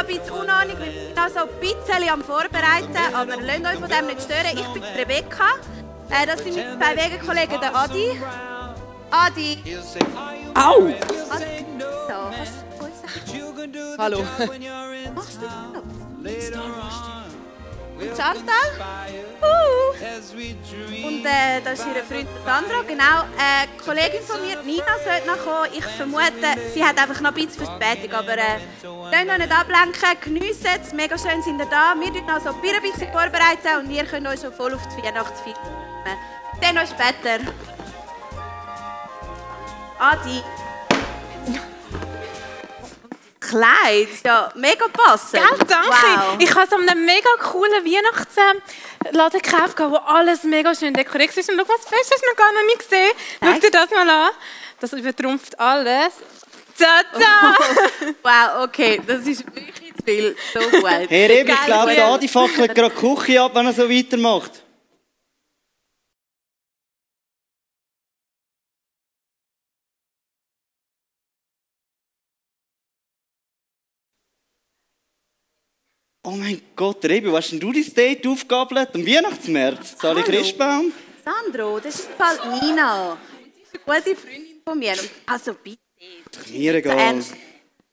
ein bisschen Unordnung, wir sind noch so ein bisschen am Vorbereiten, aber lasst euch von dem nicht stören. Ich bin Rebecca, das sind meine zwei Wegenkollegen, der Adi. Adi! Au! Adi. So, kannst du uns sagen? Hallo. Machst du das? Und Chantal? Und das ist ihre Freundin Sandra, genau. Eine Kollegin von mir, Nina, sollte noch kommen. Ich vermute, sie hat einfach noch ein bisschen Verspätung. Aber lasst euch nicht ablenken, geniessen es. Mega schön sind ihr da. Wir tun noch so ein bisschen vorbereiten und ihr könnt euch schon voll auf die Weihnachtsfeier freuen. Dann noch später. Adi. Kleid, ja, mega passend. Gell, danke. Wow. Ich habe so einen mega coolen Weihnachtsladen gekauft, wo alles mega schön dekoriert ist. Und schau mal, das Beste hast du noch gar nicht gesehen. Schau dir das mal an. Das übertrumpft alles. Tada! Wow, okay, das ist wirklich zu viel. So gut. Hey Rebi, ich glaube, der Adi fackelt gerade die Küche ab, wenn er so weitermacht. Oh mein Gott, Rebi, was hast denn du dein Date aufgegabelt? Am Weihnachtsmärz? Sali Christbaum? Sandro, das ist im Fall Nina. Sie ist eine gute Freundin von mir. Also bitte. Mir So egal. ernst.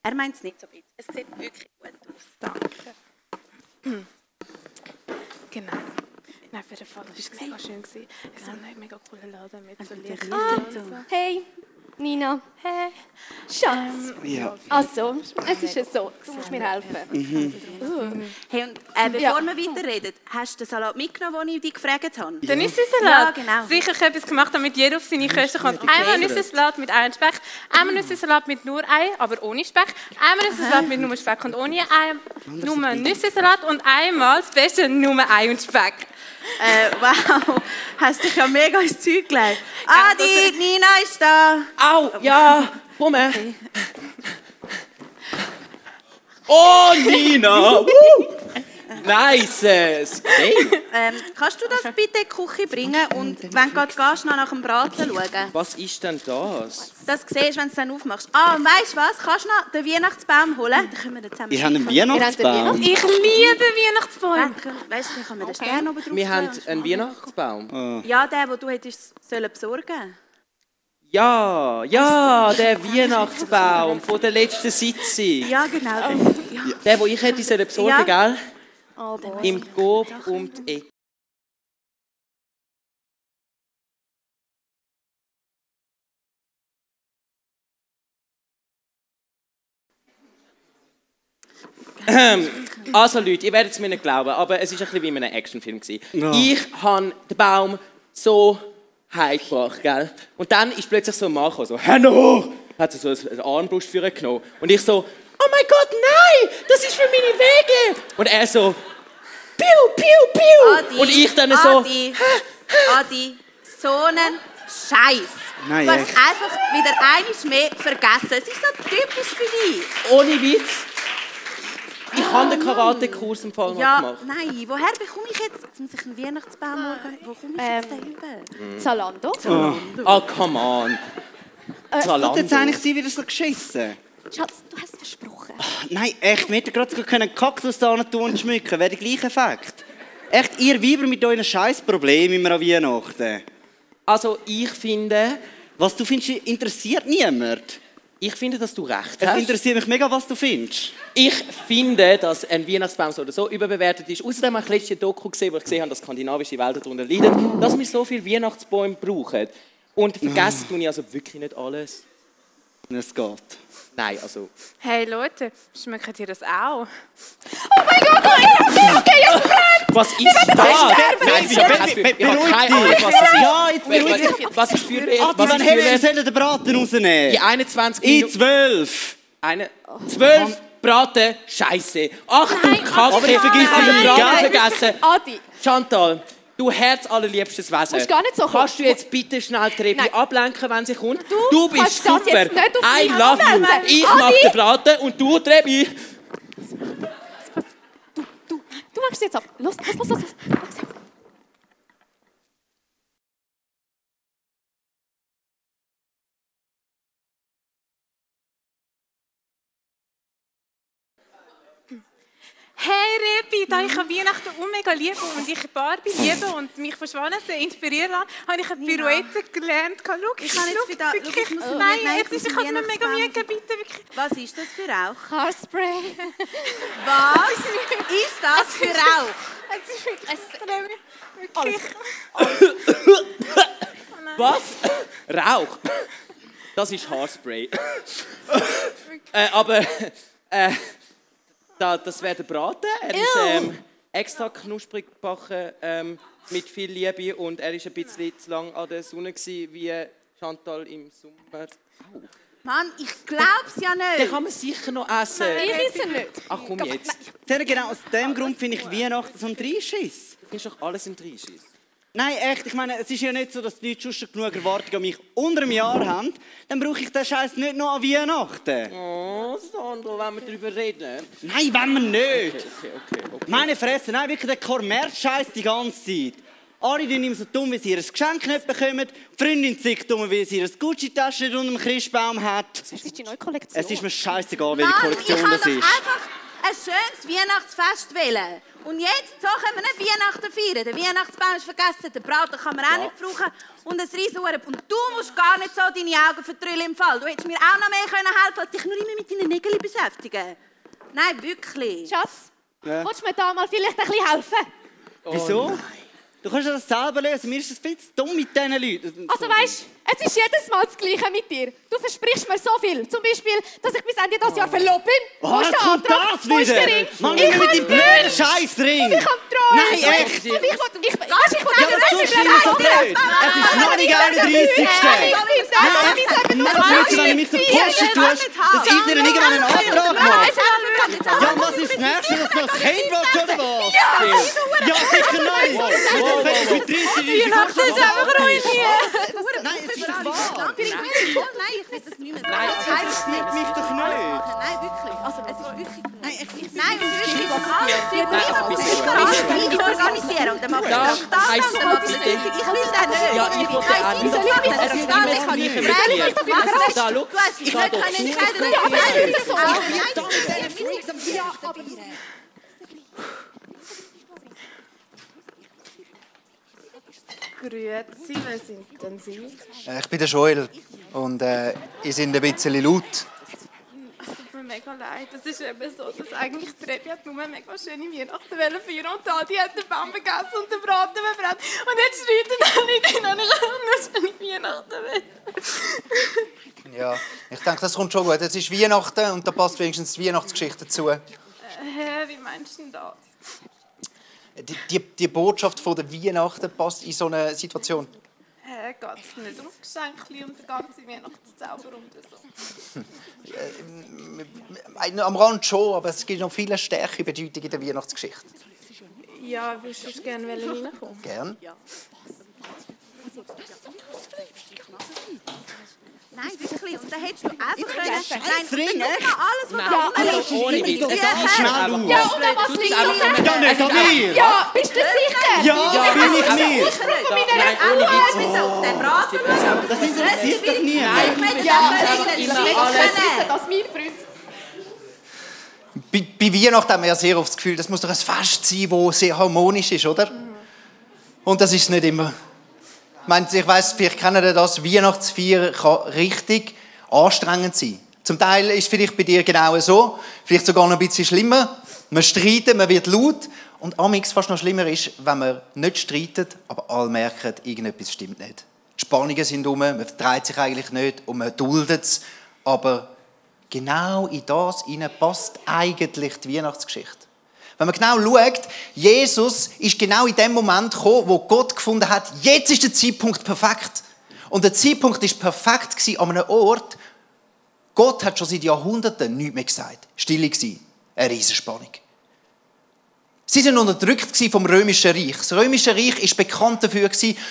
Er meint es nicht so bitte. Es sieht wirklich gut aus. Danke. Genau. Nein, auf jeden Fall, das war mega schön. Es ist ein mega cooler Laden mit so Licht. Hey, Nina. Hey. Schatz. Ja. Also, es ist ja so, du musst mir helfen. Hey, und bevor wir weiterreden, hast du den Salat mitgenommen, den ich dich gefragt habe? Der Nüssensalat. Ja, genau. Sicher ich habe etwas gemacht, damit jeder auf seine Kosten kommt. Einmal Nüssensalat mit Ei und Speck, einmal Nüssensalat mit nur Ei, aber ohne Speck, einmal Nüssensalat mit nur Speck und ohne Ei, nur Nüssensalat und einmal das Beste, nur Ei und Speck. Wow, hast dich ja mega ins Zeug gelegt. Adi, Nina ist da. Au! Ja! Komm her! Oh, Nina! Nice! Hey! Kannst du das bitte in die Küche bringen und wenn du gerade gehst, noch nach dem Braten schauen? Was ist denn das? Das siehst du, wenn du es dann aufmachst. Ah, und weißt du was? Kannst du noch den Weihnachtsbaum holen? Dann können wir den zusammen. Ihr habt einen Weihnachtsbaum? Ich liebe Weihnachtsbäume. Weißt du, dann können wir den Stern oben drauf Wir haben tun. einen Weihnachtsbaum. Ja, den, den du hättest besorgen. Ja, der Weihnachtsbaum von der letzten Sitzung. Ja, genau. Ja. Der, den ich hätte besorgen, Ja. gell? Im Coop um die Ecke. Also Leute, ihr werdet es mir nicht glauben, aber es war ein bisschen wie in einem Actionfilm. Ja. Ich habe den Baum so heimgebracht, gell? Und dann ist plötzlich so ein Mann gekommen, so «Hände hoch!» Hat so eine Armbrust für ihn genommen. Und ich so «Oh mein Gott, nein! Das ist für meine Wege!» Und er so «Piu, piu, piu!» Adi, Und ich dann so Adi, so einen Scheiß. Nein, Du hast echt. einfach wieder eines mehr vergessen. Es ist so typisch für dich. «Ohne Witz!» Ich habe den Karate-Kurs im Fall mal Ja, gemacht. nein, woher bekomme ich jetzt muss ich einen Weihnachtsbaum organisieren? Wo komme ich jetzt den über? Zalando. Oh, come on. Was Zalando. jetzt eigentlich sie wieder so geschissen? Schatz, du hast versprochen. Nein, echt, wir hätten gerade sogar einen Kaktus da tun und schmücken. Wäre der gleiche Effekt. Echt, ihr Weiber mit euren Scheißproblemen immer an Weihnachten. Also ich finde, Was du findest, interessiert niemand. dass du recht Es hast. interessiert mich mega, was du findest. Ich finde, dass ein Weihnachtsbaum so oder so überbewertet ist. Außerdem habe ich letztes Jahr Doku gesehen, wo ich gesehen habe, dass skandinavische Wälder darunter leiden, dass wir so viele Weihnachtsbäume brauchen. Und vergessen tue ich also wirklich nicht alles. Es geht. Nein, also... Hey Leute, schmeckt ihr das auch? Was ist das? Nein, ich habe keine Ahnung, was das ist. Ja, jetzt beruhig dich. Was ist für... Adi, Was wann ist hättest du für... sollen den Braten rausnehmen? Die 21 In Minuten... 12. 12 Braten, Scheiße. Achtung, Kaffee, aber ich vergiss den nicht, Braten gell? vergessen. Adi, Chantal, du herzallerliebstes Wesen. musst gar nicht so kommen. Kannst du jetzt bitte schnell die Treppe Nein. ablenken, wenn sie kommt? Du bist kannst das super. jetzt nicht auf I mich love you. anwenden. Ich Adi. mache den Braten und du Treppe. du machst es jetzt ab. Los. Hey Rebi, da ich an Weihnachten mega liebe und ich Barbie liebe und mich von Schwanen sehr inspirieren lasse, habe ich eine Pirouette gelernt. Schau, ich kann jetzt wieder... wirklich, nein, jetzt ist ich habe mir mega Mühe gegeben, bitte, wirklich. Was ist das für Rauch? Haarspray. Was ist das für Rauch? Es ist wirklich... Was? Rauch? Das ist Haarspray. Aber das wäre der Braten. Er ist extra knusprig gebacken mit viel Liebe und er war ein bisschen zu lang an der Sonne wie Chantal im Sommer. Au. Mann, ich glaub's ja nicht. Den kann man sicher noch essen. Ich esse nicht. Ach komm jetzt. Genau aus dem Grund finde ich Weihnachten so ein Dreischiss. Du findest doch alles in Dreischiss. Nein, echt, ich meine, es ist ja nicht so, dass die Leute schon genug Erwartungen an mich unter einem Jahr haben. Dann brauche ich den Scheiß nicht noch an Weihnachten. Oh, Sandro, wenn wir darüber reden. Nein, wenn wir nicht. Okay. Meine Fresse, nein, wirklich der Kommerz-Scheiß die ganze Zeit. Alle sind immer so dumm, weil sie ihr Geschenk nicht bekommen. Die Freundin zieht dumm, weil sie ihr Gucci-Tasche unter dem Christbaum hat. Es ist die neue Kollektion. Es ist mir scheißegal, welche Mann, Kollektion das ich ist. kann doch einfach ein schönes Weihnachtsfest wählen. Und jetzt, so können wir nicht Weihnachten feiern. Der Weihnachtsbaum ist vergessen, den Braten kann man auch nicht brauchen. Und ein Riesenhuren. Und du musst gar nicht so deine Augen vertrüllen im Fall. Du hättest mir auch noch mehr helfen können, als dich nur immer mit deinen Nägeln beschäftigen. Nein, wirklich. Schatz, Ja. willst du mir da mal vielleicht ein bisschen helfen? Wieso? Du kannst das selber lösen. Mir ist das viel zu dumm mit diesen Leuten. Also weißt, es ist jedes Mal das Gleiche mit dir. Du versprichst mir so viel. Zum Beispiel, dass ich bis Ende dieses Jahr verlobt bin. Wo ist der kommt Antrag? das Wo ist der wieder? Ring? Mann, Ich mit hab dem blöden Geld. Scheissring. Und ich hab Treue. Nein, echt? Und ich will Ja, das tust du immer so blöd. Es ist noch nicht geil, der 30. Wenn du mich zur Post tust, dass ich dir irgendwann einen Antrag mache. Ja, und was ist das Nächste, dass du das Kind willst, oder was? Ja, sicher nicht. Mit 30 Weihnachten ist einfach ruiniert. Nein, es ist doch wahr. Nein, ich will das nicht mehr. Nein, Das nimmt mich doch nicht. Nein, wirklich. Also, es ist wirklich... Nein, ich Nein, und wirklich, alles Nein, ich organisieren und dann mache ich das und dann mache ich das. Ich will das nicht. Ja, ich will den auch nicht. Es ist immer das Gleiche mit dir. Da, schau. Du hast dich nicht entscheiden können. Grüezi, wer sind denn Sie? Ich bin der Joel und ihr seid ein bisschen laut. Es tut mir mega leid. Es ist eben so, dass eigentlich die Rebi hat nur mega schöne Weihnachten feiern und die hat den Baum gegessen und den Braten verbrannt. Und jetzt streiten alle drin und ich kann nur schöne Weihnachten Ja, ich denke, das kommt schon gut. Es ist Weihnachten und da passt wenigstens die Weihnachtsgeschichte dazu. Wie meinst du denn das? Die Botschaft von der Weihnachten passt in so eine Situation. Geht es nicht um Geschenke und den ganzen Weihnachtszauber und so? Am Rand schon, aber es gibt noch viele stärkere Bedeutungen in der Weihnachtsgeschichte. Ja, würdest du gerne reinkommen? Gern. Nein, wirklich. Und dann hättest du einfach können... Scheissring, echt? Alles, was Ja, ohne Witz. Es ist Schnell einfach... auf. Ja, und dann was Du liegt tust einfach nur- Ja, nicht an mir. Ja, bist du sicher? Ja, bin ich mir. Nein, ohne Witz. auf den Braten. Das interessiert doch niemand. Das ist mein Freund. Bei Weihnachten haben wir ja sehr oft das Gefühl, das muss doch ein Fest sein, das sehr harmonisch ist, oder? Und das ist es nicht immer. Ich weiss, vielleicht kennen ihr das, Weihnachtsfeier kann richtig anstrengend sein. Zum Teil ist es vielleicht bei dir genau so, vielleicht sogar noch ein bisschen schlimmer. Man streitet, man wird laut und amigs fast noch schlimmer ist, wenn man nicht streitet, aber alle merken, irgendetwas stimmt nicht. Die Spannungen sind rum, man vertreibt sich eigentlich nicht und man duldet es, aber genau in das hinein passt eigentlich die Weihnachtsgeschichte. Wenn man genau schaut, Jesus ist genau in dem Moment gekommen, wo Gott gefunden hat, jetzt ist der Zeitpunkt perfekt. Und der Zeitpunkt war perfekt an einem Ort, Gott hat schon seit Jahrhunderten nichts mehr gesagt. Stille gewesen. Eine Riesenspannung. Sie waren unterdrückt vom Römischen Reich. Das Römische Reich war bekannt dafür,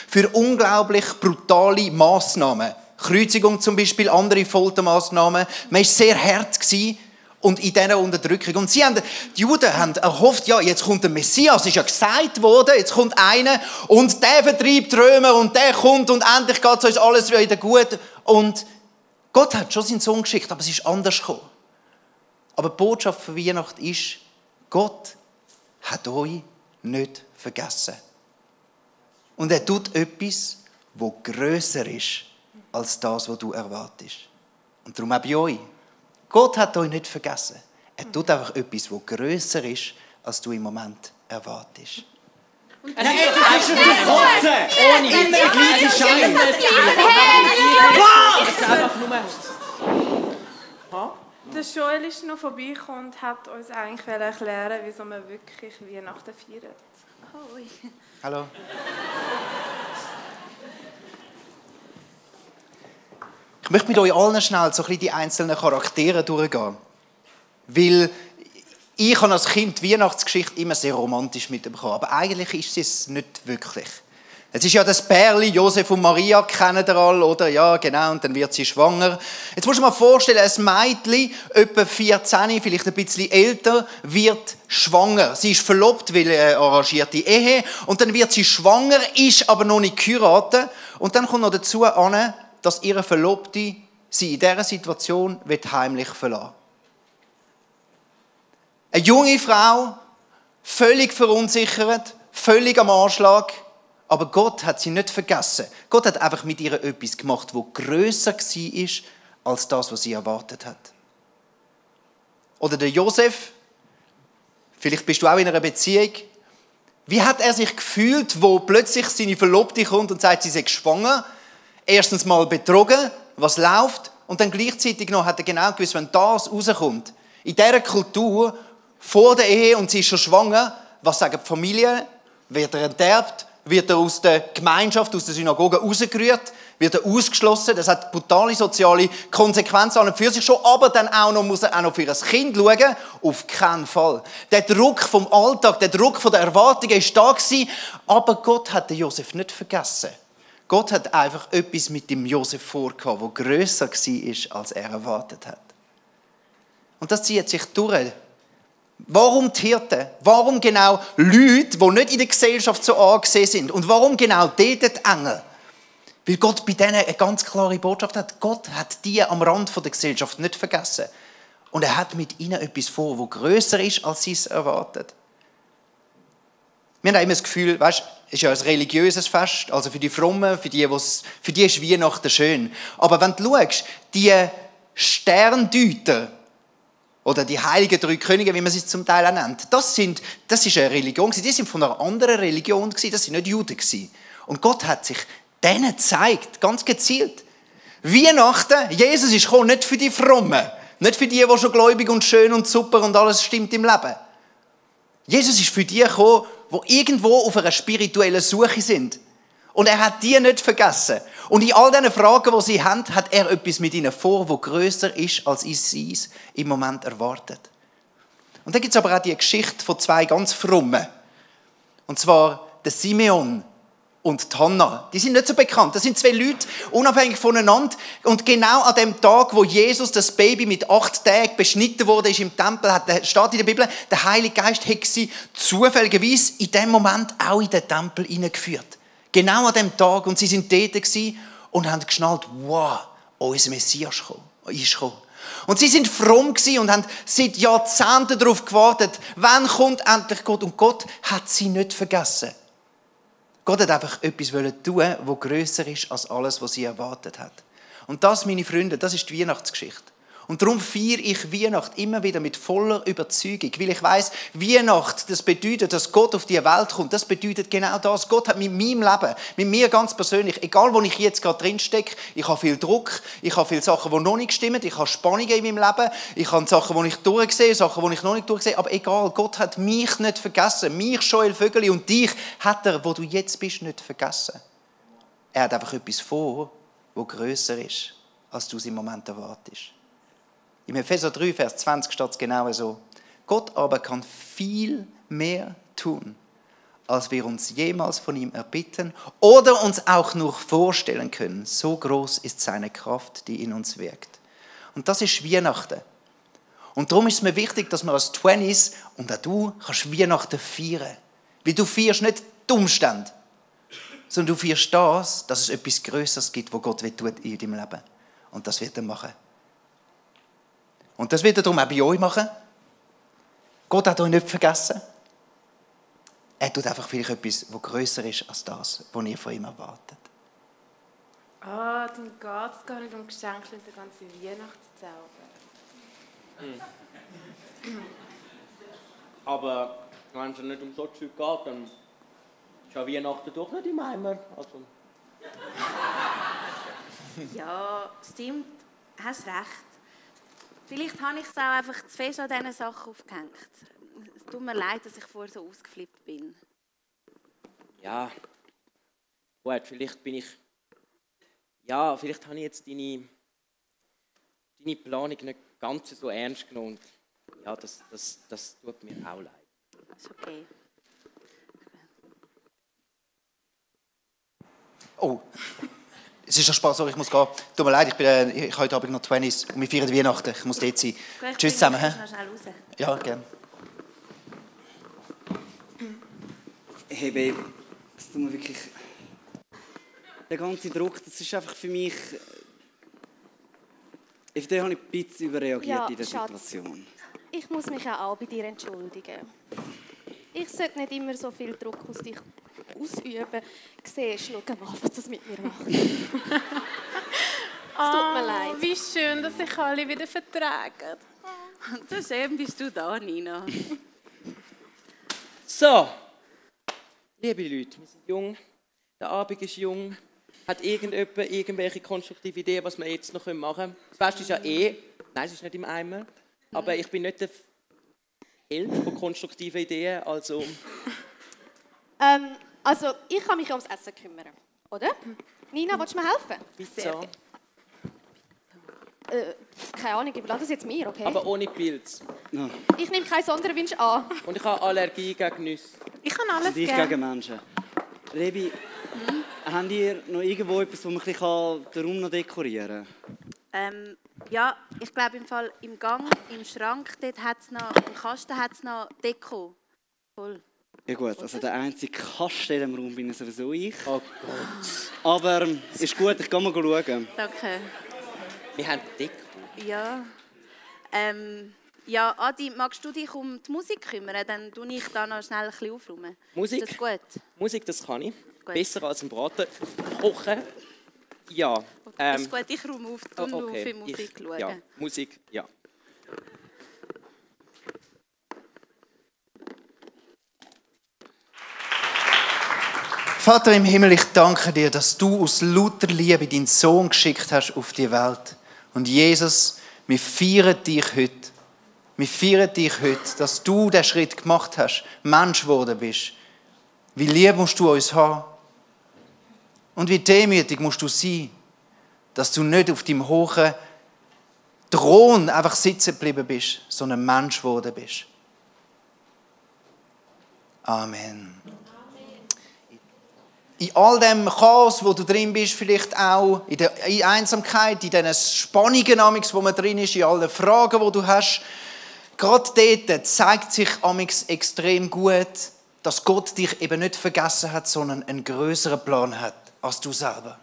für unglaublich brutale Massnahmen. Kreuzigung zum Beispiel, andere Foltermaßnahmen. Man war sehr hart und in dieser Unterdrückung. Und die Juden haben erhofft, ja, jetzt kommt der Messias, ist ja gesagt worden, jetzt kommt einer und der vertreibt die Römer und der kommt und endlich geht es uns alles wieder gut. Und Gott hat schon seinen Sohn geschickt, aber es ist anders gekommen. Aber die Botschaft für Weihnachten ist, Gott hat euch nicht vergessen. Und er tut etwas, das grösser ist als das, was du erwartest. Und darum auch bei euch. Gott hat euch nicht vergessen. Er tut einfach etwas, das grösser ist, als du im Moment erwartest. Nein, das ist eine Kotze! Ohne immer den gleichen Schein! Der Joel ist noch vorbeigekommen und hat uns eigentlich erklären, wieso wir wirklich Weihnachten feiern. Hallo. Ich möchte mit euch allen schnell so ein bisschen die einzelnen Charaktere durchgehen. Weil ich habe als Kind die Weihnachtsgeschichte immer sehr romantisch mitbekommen. Aber eigentlich ist sie es nicht wirklich. Es ist ja das Pärchen, Josef und Maria, kennen ihr alle, oder? Ja, genau, und dann wird sie schwanger. Jetzt musst du dir mal vorstellen, ein Mädchen, etwa 14, vielleicht ein bisschen älter, wird schwanger. Sie ist verlobt, weil arrangierte Ehe, und dann wird sie schwanger, ist aber noch nicht geheiratet. Und dann kommt noch dazu an, dass ihre Verlobte sie in dieser Situation heimlich verlassen will. Eine junge Frau, völlig verunsichert, völlig am Anschlag, aber Gott hat sie nicht vergessen. Gott hat einfach mit ihr etwas gemacht, das grösser war als das, was sie erwartet hat. Oder der Josef, vielleicht bist du auch in einer Beziehung. Wie hat er sich gefühlt, wo plötzlich seine Verlobte kommt und sagt, sie sei schwanger? Erstens mal betrogen, was läuft, und dann gleichzeitig noch hat er genau gewusst, wenn das rauskommt, in dieser Kultur, vor der Ehe und sie ist schon schwanger, was sagen die Familien? Wird er enterbt? Wird er aus der Gemeinschaft, aus der Synagoge rausgerührt? Wird er ausgeschlossen? Das hat brutale soziale Konsequenzen an und für sich schon, aber dann auch noch, muss er auch noch für ein Kind schauen? Auf keinen Fall. Der Druck vom Alltag, der Druck von der Erwartungen war da gewesen, aber Gott hat den Josef nicht vergessen. Gott hat einfach etwas mit dem Josef vorgehabt, das grösser war, als er erwartet hat. Und das zieht sich durch. Warum die Hirten? Warum genau Leute, die nicht in der Gesellschaft so angesehen sind? Und warum genau dort die Engel? Weil Gott bei denen eine ganz klare Botschaft hat. Gott hat die am Rand der Gesellschaft nicht vergessen. Und er hat mit ihnen etwas vor, das grösser ist, als sie es erwartet. Wir haben immer das Gefühl, weißt, es ist ja ein religiöses Fest, also für die Frommen, für die ist Weihnachten schön. Aber wenn du schaust, die Sterndeuter, oder die heiligen drei Könige, wie man sie zum Teil auch nennt, das ist eine Religion. Die sind von einer anderen Religion, das sind nicht Juden. Und Gott hat sich denen gezeigt, ganz gezielt. Weihnachten, Jesus ist gekommen, nicht für die Frommen, nicht für die schon gläubig und schön und super und alles stimmt im Leben. Jesus ist für die gekommen, die irgendwo auf einer spirituellen Suche sind. Und er hat die nicht vergessen. Und in all diesen Fragen, die sie haben, hat er etwas mit ihnen vor, das grösser ist, als sie es im Moment erwartet. Und dann gibt es aber auch die Geschichte von zwei ganz Frommen. Und zwar der Simeon und die Hannah. Die sind nicht so bekannt. Das sind zwei Leute, unabhängig voneinander. Und genau an dem Tag, wo Jesus, das Baby, mit 8 Tagen beschnitten wurde, ist im Tempel, steht in der Bibel, der Heilige Geist hat sie zufälligerweise in dem Moment auch in den Tempel hineingeführt. Genau an dem Tag. Und sie sind dort und haben geschnallt, wow, unser Messias ist gekommen. Und sie sind fromm und haben seit Jahrzehnten darauf gewartet, wann kommt endlich Gott. Und Gott hat sie nicht vergessen. Gott hat einfach etwas tun, das grösser ist als alles, was sie erwartet hat. Und das, meine Freunde, das ist die Weihnachtsgeschichte. Und darum feiere ich Weihnacht immer wieder mit voller Überzeugung, weil ich weiss, Weihnacht, das bedeutet, dass Gott auf die Welt kommt. Das bedeutet genau das. Gott hat mit meinem Leben, mit mir ganz persönlich, egal wo ich jetzt gerade drin stecke, ich habe viel Druck, ich habe viele Sachen, die noch nicht stimmen, ich habe Spannungen in meinem Leben, ich habe Sachen, die ich durchsehe, Sachen, die ich noch nicht durchsehe, aber egal, Gott hat mich nicht vergessen, mich, Joel Vögeli, und dich hat er, wo du jetzt bist, nicht vergessen. Er hat einfach etwas vor, das grösser ist, als du es im Moment erwartest. Im Epheser 3, Vers 20 steht es genau so. Gott aber kann viel mehr tun, als wir uns jemals von ihm erbitten oder uns auch nur vorstellen können. So groß ist seine Kraft, die in uns wirkt. Und das ist Weihnachten. Und darum ist es mir wichtig, dass wir als 20s und auch du kannst Weihnachten feiern. Weil du feierst nicht die Umstände, sondern du feierst das, dass es etwas Größeres gibt, was Gott tut in deinem Leben. Und das wird er machen. Und das wird er darum auch bei euch machen. Gott hat euch nicht vergessen. Er tut einfach vielleicht etwas, das grösser ist als das, was ihr von ihm erwartet. Dann geht es gar nicht um Geschenke und den ganzen Weihnachtszauber. Aber wenn es nicht um so Zeug geht, dann ist ja Weihnachten doch nicht im Eimer. Also. Ja, stimmt. Hast recht. Vielleicht habe ich es auch einfach zu fest an diesen Sachen aufgehängt. Es tut mir leid, dass ich vorher so ausgeflippt bin. Ja, gut, vielleicht bin ich... Ja, vielleicht habe ich jetzt deine Planung nicht ganz so ernst genommen. Ja, das tut mir auch leid. Ist okay. Oh, es ist schon Spaß, sorry, ich muss gehen. Tut mir leid, ich habe heute Abend noch 20s und wir feiern Weihnachten. Ich muss dort sein. Gut, Tschüss zusammen. Ich noch schnell raus. Ja, gerne. Hey Babe, das tut mir wirklich... Der ganze Druck, das ist einfach für mich... Auf den habe ich ein bisschen überreagiert in der Situation. Ich muss mich auch bei dir entschuldigen. Ich sollte nicht immer so viel Druck aus dich ausüben. Siehst du, schau mal, was das mit mir macht. Es tut mir leid. Wie schön, dass sich alle wieder vertragen. So schön bist du da, Nina. So, liebe Leute, wir sind jung, der Abend ist jung. Hat irgendjemand irgendwelche konstruktive Ideen, was wir jetzt noch machen können? Das Beste ist ja nein, es ist nicht im Eimer, aber ich bin nicht der Held von konstruktiven Ideen, also... Also, ich kann mich ums Essen kümmern, oder? Nina, willst du mir helfen? Pizza. Keine Ahnung, ich überlasse das jetzt mir, okay? Aber ohne Pilz. Ja. Ich nehme keinen Sonderwunsch an. Und ich habe Allergie gegen Nüsse. Ich kann alles Ich gerne. gegen Menschen. Rebi, habt ihr noch irgendwo etwas, wo man den Raum noch dekorieren kann? Ja, ich glaube im Fall im Gang, im Schrank, dort hat's noch, im Kasten hat es noch Deko. Voll. Ja gut, also der einzige Kasten in diesem Raum bin sowieso ich. Oh Gott. Aber ist gut, ich gehe mal schauen. Danke. Wir haben Deko. Ja. Ja, Adi, magst du dich um die Musik kümmern? Dann tue ich da noch schnell ein bisschen aufräumen. Musik? Ist das gut? Musik, das kann ich. Gut. Besser als im Braten. Kochen. Ja. Ist gut, ich räume auf, du okay. für Musik schauen. Ja, Musik, ja. Vater im Himmel, ich danke dir, dass du aus lauter Liebe deinen Sohn geschickt hast auf die Welt. Und Jesus, wir feiern dich heute. Wir feiern dich heute, dass du den Schritt gemacht hast, Mensch geworden bist. Wie lieb musst du uns haben. Und wie demütig musst du sein, dass du nicht auf deinem hohen Thron einfach sitzen geblieben bist, sondern Mensch geworden bist. Amen. In all dem Chaos, wo du drin bist, vielleicht auch in der Einsamkeit, in diesen Spannungen, wo man drin ist, in allen Fragen, die du hast, gerade dort zeigt sich amigs extrem gut, dass Gott dich eben nicht vergessen hat, sondern einen größeren Plan hat als du selber.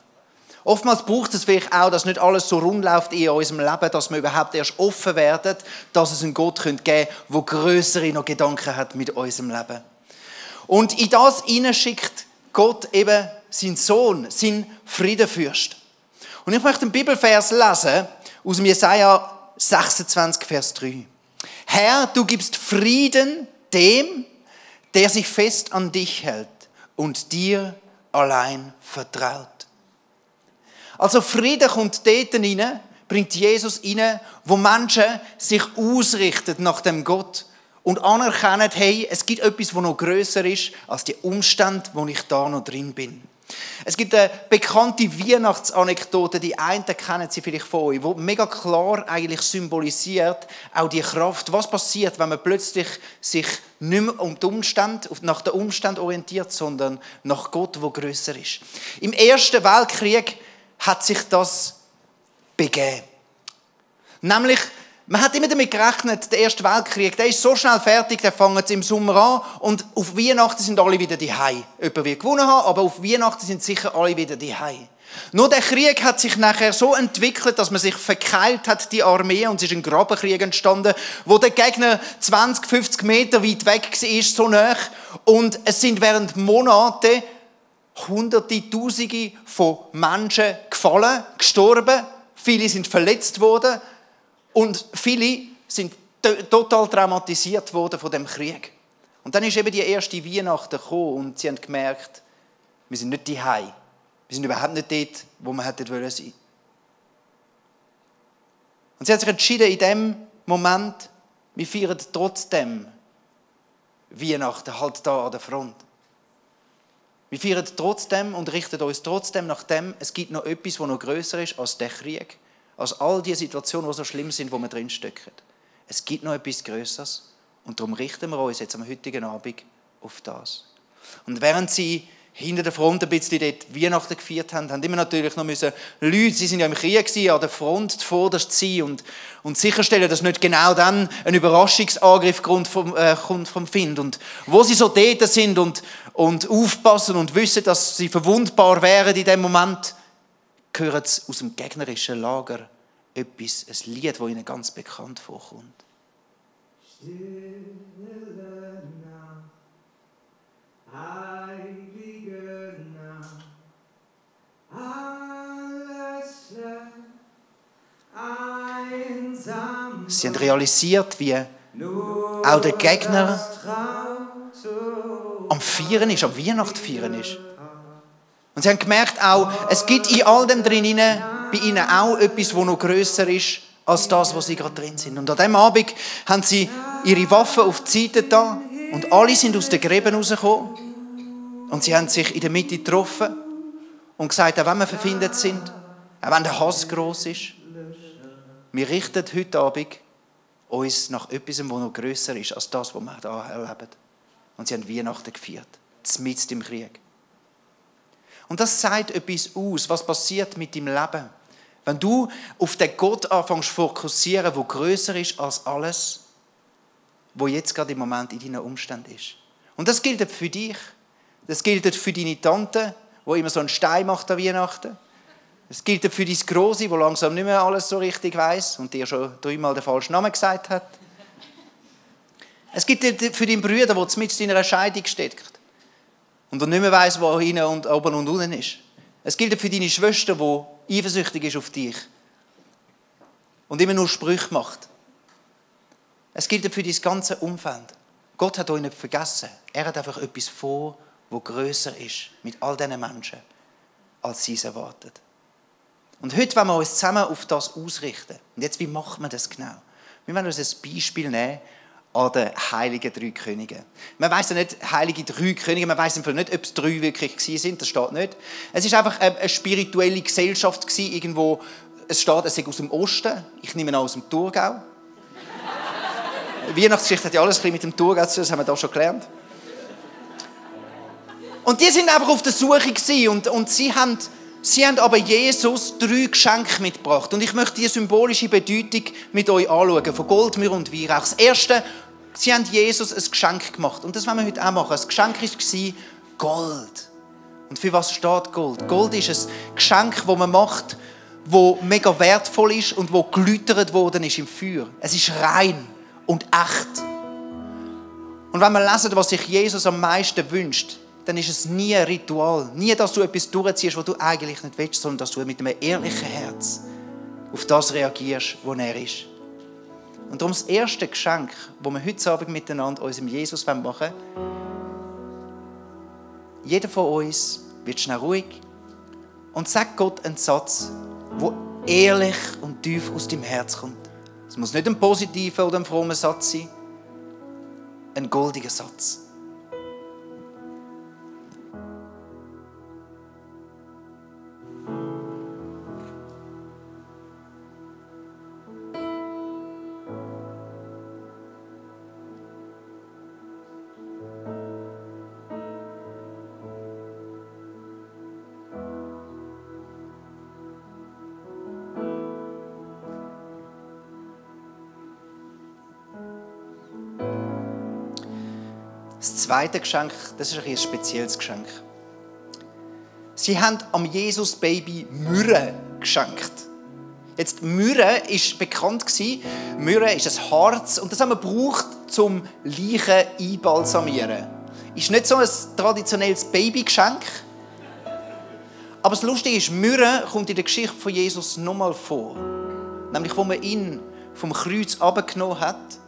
Oftmals braucht es vielleicht auch, dass nicht alles so rund läuft in unserem Leben, dass wir überhaupt erst offen werden, dass es einen Gott geben könnte, der größere noch Gedanken hat mit unserem Leben. Und in das hineinschickt Gott eben seinen Sohn, seinen Friedenfürst. Und ich möchte einen Bibelvers lesen aus dem Jesaja 26, Vers 3. Herr, du gibst Frieden dem, der sich fest an dich hält und dir allein vertraut. Also Frieden kommt dort rein, bringt Jesus rein, wo Menschen sich ausrichten nach dem Gott und anerkennen, hey, es gibt etwas, das noch grösser ist als die Umstände, wo ich da noch drin bin. Es gibt eine bekannte Weihnachtsanekdote, die einen kennen sie vielleicht von euch, die mega klar eigentlich symbolisiert, auch die Kraft, was passiert, wenn man plötzlich sich nicht mehr nach den Umständen orientiert, sondern nach Gott, der grösser ist. Im Ersten Weltkrieg hat sich das begeben. Nämlich, man hat immer damit gerechnet, der Erste Weltkrieg, der ist so schnell fertig, der fängt im Sommer an und auf Weihnachten sind alle wieder daheim. Jemand wird gewonnen haben, aber auf Weihnachten sind sicher alle wieder daheim. Nur der Krieg hat sich nachher so entwickelt, dass man sich verkeilt hat, die Armee, und es ist ein Grabenkrieg entstanden, wo der Gegner 20, 50 Meter weit weg war, so nah. Und es sind während Monaten Hunderte, Tausende von Menschen gefallen, gestorben, viele sind verletzt worden und viele sind total traumatisiert worden von dem Krieg. Und dann ist eben die erste Weihnachten gekommen und sie haben gemerkt, wir sind nicht daheim. Wir sind überhaupt nicht dort, wo wir hätten sein wollen. Und sie hat sich entschieden, in dem Moment, wir feiern trotzdem Weihnachten halt da an der Front. Wir feiern trotzdem und richten uns trotzdem nach dem, es gibt noch etwas, das noch grösser ist als der Krieg, als all die Situationen, die so schlimm sind, wo wir drinstecken. Es gibt noch etwas Grösseres und darum richten wir uns jetzt am heutigen Abend auf das. Und während sie hinter der Front ein bisschen dort Weihnachten gefeiert haben, haben immer natürlich noch Leute, sie sind ja im Krieg, an der Front zuvorderst sein und sicherstellen, dass nicht genau dann ein Überraschungsangriff kommt vom Find. Und wo sie so dort sind und aufpassen und wissen, dass sie verwundbar wären in dem Moment, hören sie aus dem gegnerischen Lager etwas, ein Lied, das ihnen ganz bekannt vorkommt. Sie haben realisiert, wie auch der Gegner am Feiern ist, am Weihnachtsfeiern ist. Und sie haben gemerkt, auch, es gibt in all dem drin bei ihnen auch etwas, das noch grösser ist als das, wo sie gerade drin sind. Und an diesem Abend haben sie ihre Waffen auf die Seite getan und alle sind aus den Gräben rausgekommen. Und sie haben sich in der Mitte getroffen und gesagt, auch wenn wir verfindet sind, auch wenn der Hass gross ist, wir richten heute Abend uns nach etwas, das noch grösser ist als das, was wir hier erleben. Und sie haben Weihnachten gefeiert, mitten im Krieg. Und das sagt etwas aus, was passiert mit deinem Leben. Wenn du auf den Gott anfängst zu fokussieren, der grösser ist als alles, was jetzt gerade im Moment in deinen Umständen ist. Und das gilt für dich. Das gilt für deine Tante, die immer so einen Stein macht an Weihnachten. Es gilt für dein Grosse, das langsam nicht mehr alles so richtig weiss und dir schon 3-mal den falschen Namen gesagt hat. Es gilt für deinen Bruder, der mit in einer Scheidung steckt und der nicht mehr weiss, wo hinten und oben und unten ist. Es gilt für deine Schwester, die eifersüchtig ist auf dich und immer nur Sprüche macht. Es gilt für dein ganze Umfeld. Gott hat euch nicht vergessen. Er hat einfach etwas vor, das grösser ist mit all diesen Menschen, als sie es erwartet. Und heute wollen wir uns zusammen auf das ausrichten. Und jetzt, wie macht man das genau? Wir werden uns ein Beispiel nehmen an den heiligen 3 Königen. Man weiss ja nicht, heilige 3 Könige, man weiss nicht, ob es 3 wirklich sind, das steht nicht. Es war einfach eine spirituelle Gesellschaft irgendwo. Es steht, es sei aus dem Osten, ich nehme an aus dem Thurgau. Die Weihnachtsgeschichte hat ja alles mit dem Thurgau zu tun, das haben wir da schon gelernt. Und die sind einfach auf der Suche gewesen und sie haben aber Jesus 3 Geschenke mitgebracht. Und ich möchte die symbolische Bedeutung mit euch anschauen, von Gold, Myrrhe und Weihrauch. Das Erste, sie haben Jesus ein Geschenk gemacht. Und das wollen wir heute auch machen. Das Geschenk war Gold. Und für was steht Gold? Gold ist ein Geschenk, das man macht, das mega wertvoll ist und das geläutert worden ist im Feuer. Es ist rein und echt. Und wenn wir lesen, was sich Jesus am meisten wünscht, dann ist es nie ein Ritual. Nie, dass du etwas durchziehst, was du eigentlich nicht willst, sondern dass du mit einem ehrlichen Herz auf das reagierst, wo er ist. Und darum das erste Geschenk, das wir heute Abend miteinander unserem Jesus machen wollen, jeder von uns wird schnell ruhig und sagt Gott einen Satz, der ehrlich und tief aus deinem Herz kommt. Es muss nicht ein positiver oder ein frommer Satz sein, ein goldiger Satz. Das zweite Geschenk, das ist ein spezielles Geschenk. Sie haben am Jesus-Baby Myrrhe geschenkt. Jetzt, Myrrhe ist bekannt gewesen. Myrrhe ist ein Harz und das haben wir gebraucht, um Leichen einbalsamieren. Ist nicht so ein traditionelles Babygeschenk. Aber das Lustige ist, Myrrhe kommt in der Geschichte von Jesus nochmal vor. Nämlich, wo man ihn vom Kreuz abgenommen hat,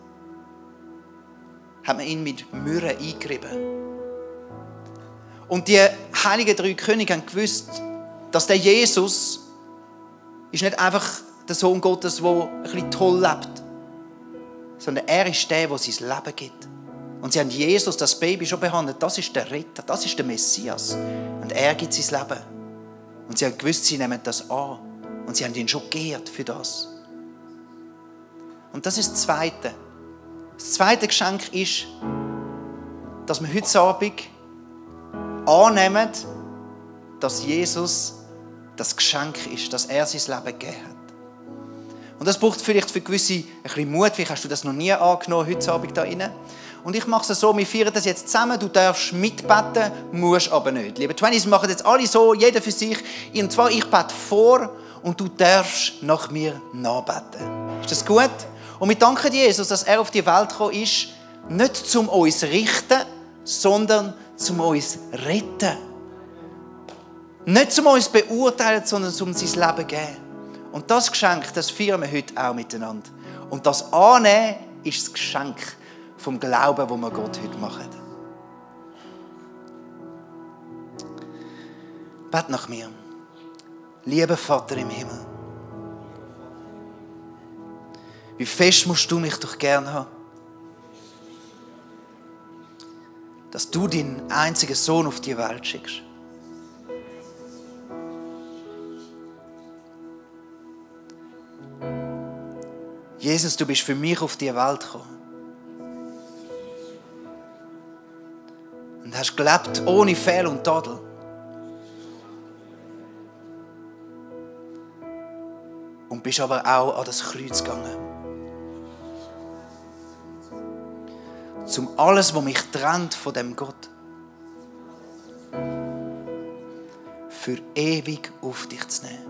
hat man ihn mit Myrrhe eingerieben. Und die heiligen 3 Könige haben gewusst, dass der Jesus ist nicht einfach der Sohn Gottes, der ein bisschen toll lebt, sondern er ist der, der sein Leben gibt. Und sie haben Jesus, das Baby, schon behandelt. Das ist der Retter, das ist der Messias. Und er gibt sein Leben. Und sie haben gewusst, sie nehmen das an. Und sie haben ihn schon geehrt für das. Und das ist das Zweite. Das zweite Geschenk ist, dass wir heute Abend annehmen, dass Jesus das Geschenk ist, dass er sein Leben gegeben hat. Und das braucht vielleicht für gewisse ein bisschen Mut. Vielleicht hast du das noch nie angenommen, heute Abend da rein. Und ich mache es so, wir feiern das jetzt zusammen. Du darfst mitbeten, musst aber nicht. Liebe Twenties, wir machen jetzt alle so, jeder für sich. Und zwar, ich bete vor und du darfst nach mir nachbeten. Ist das gut? Und wir danken Jesus, dass er auf die Welt gekommen ist, nicht zum uns richten, sondern zum uns retten. Nicht zum uns beurteilen, sondern zum sein Leben geben. Und das Geschenk, das feiern wir heute auch miteinander. Und das Annehmen ist das Geschenk vom Glauben, das wir Gott heute machen. Bet nach mir. Lieber Vater im Himmel, wie fest musst du mich doch gern haben, dass du deinen einzigen Sohn auf die Welt schickst. Jesus, du bist für mich auf die Welt gekommen. Und hast gelebt ohne Fehl und Tadel. Und bist aber auch an das Kreuz gegangen. Um alles, was mich trennt von dem Gott, für ewig auf dich zu nehmen.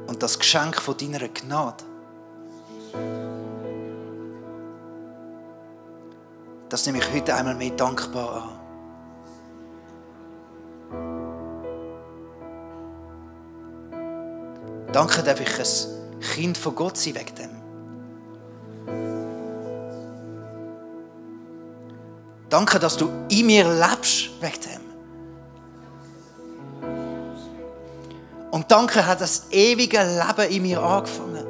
Und das Geschenk von deiner Gnade, das nehme ich heute einmal mehr dankbar an. Danke, darf ich ein Kind von Gott sein wegen dem. Danke, dass du in mir lebst wegen dem. Und danke, hat das ewige Leben in mir angefangen.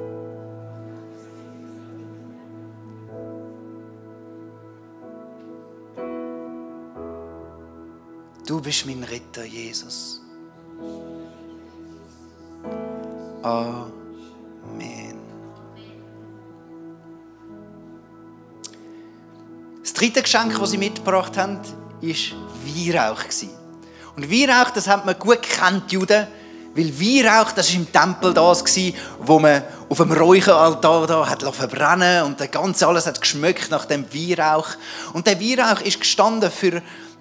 Du bist mein Retter, Jesus. Amen. Das dritte Geschenk, das sie mitgebracht haben, war Weihrauch. Und Weihrauch, das hat man gut gekannt, Juden, weil Weihrauch, das war im Tempel das, wo man auf dem Räucheraltar da hat verbrennen und das ganze alles hat geschmeckt nach dem Weihrauch. Und der Weihrauch ist gestanden für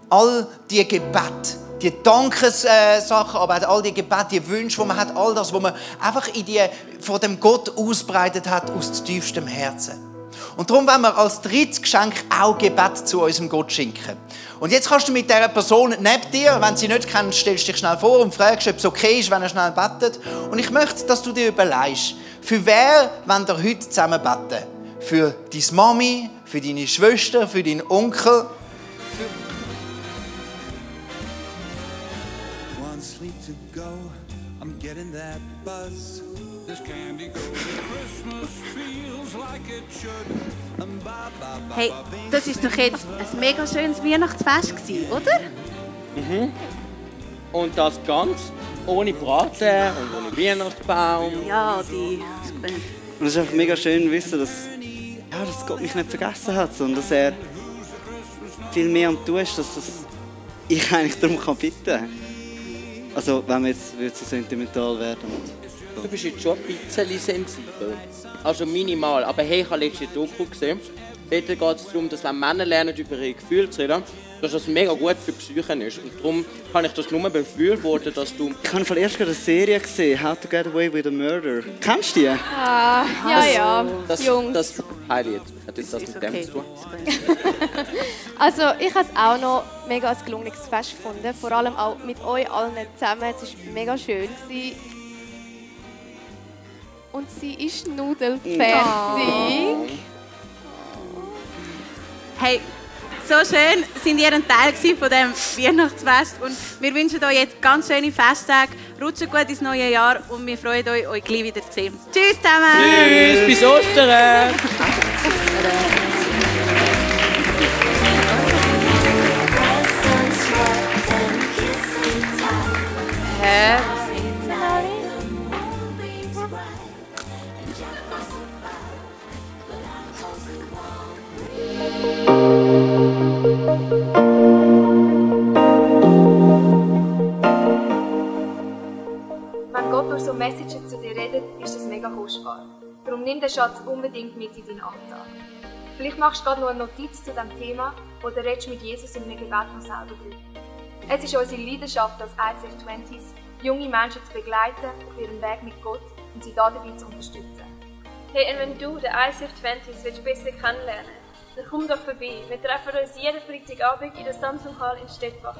all die Gebete, die Dankessachen, aber auch all die Gebete, die Wünsche, die man hat, all das, was man einfach vor dem Gott ausbreitet hat, aus tiefstem Herzen. Und darum wollen wir als drittes Geschenk auch Gebet zu unserem Gott schenken. Und jetzt kannst du mit dieser Person neben dir, wenn sie nicht kennst, stellst dich schnell vor und fragst, ob es okay ist, wenn er schnell betet. Und ich möchte, dass du dir überlegst, für wer wollen wir heute zusammen beten? Für deine Mami, für deine Schwester, für deinen Onkel? Hey, das war doch jetzt ein mega schönes Weihnachtsfest, oder? Mhm. Und das ganz ohne Braten und ohne Weihnachtsbaum. Ja, Und es ist einfach mega schön zu wissen, dass Gott mich nicht vergessen hat, sondern dass er viel mehr am Tun ist, dass ich eigentlich darum bitten kann. Also, wenn wir jetzt so sentimental werden. Du bist jetzt schon ein bisschen sensibel. Also minimal. Aber hey, ich habe letzte Doku gesehen. dort geht es darum, dass wenn Männer lernen, über ihre Gefühle zu reden, dass das mega gut für die Psyche ist. Und darum kann ich das nur befürworten, dass du... Ich habe erst gerade eine Serie gesehen, How to Get Away with a Murder. Kennst du die? Ah, ja, Jungs. Das heile jetzt. Hat jetzt das mit dem zu tun? Also, ich habe es auch noch mega ein gelungenes Fest gefunden. Vor allem auch mit euch allen zusammen. Es war mega schön. Und sie ist nudelfertig. Hey, so schön sind ihr ein Teil von diesem Weihnachtsfest. Und wir wünschen euch jetzt ganz schöne Festtage. Rutscht gut ins neue Jahr und wir freuen uns, euch gleich wieder zu sehen. Tschüss zusammen! Tschüss, bis Ostern! Wenn Gott durch so Messages zu dir redet, ist das mega kostbar. Darum nimm den Schatz unbedingt mit in deinen Alltag. Vielleicht machst du gerade noch eine Notiz zu diesem Thema oder redest mit Jesus in einem Gebet noch selber drüber. Es ist unsere Leidenschaft als ICF 20s, junge Menschen zu begleiten auf ihrem Weg mit Gott und sie dabei zu unterstützen. Hey, und wenn du den ICF 20s besser kennenlernen willst, dann komm doch vorbei. Wir treffen uns jeden Freitagabend in der Samsung Hall in Stettbach.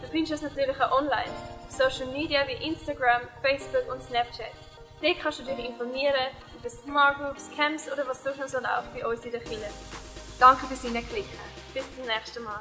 Du findest uns natürlich auch online, auf Social Media wie Instagram, Facebook und Snapchat. Dort kannst du dich informieren über Smart Groups, Camps oder was sonst noch so läuft bei uns in der Kirche. Danke fürs Hineinklicken. Bis zum nächsten Mal.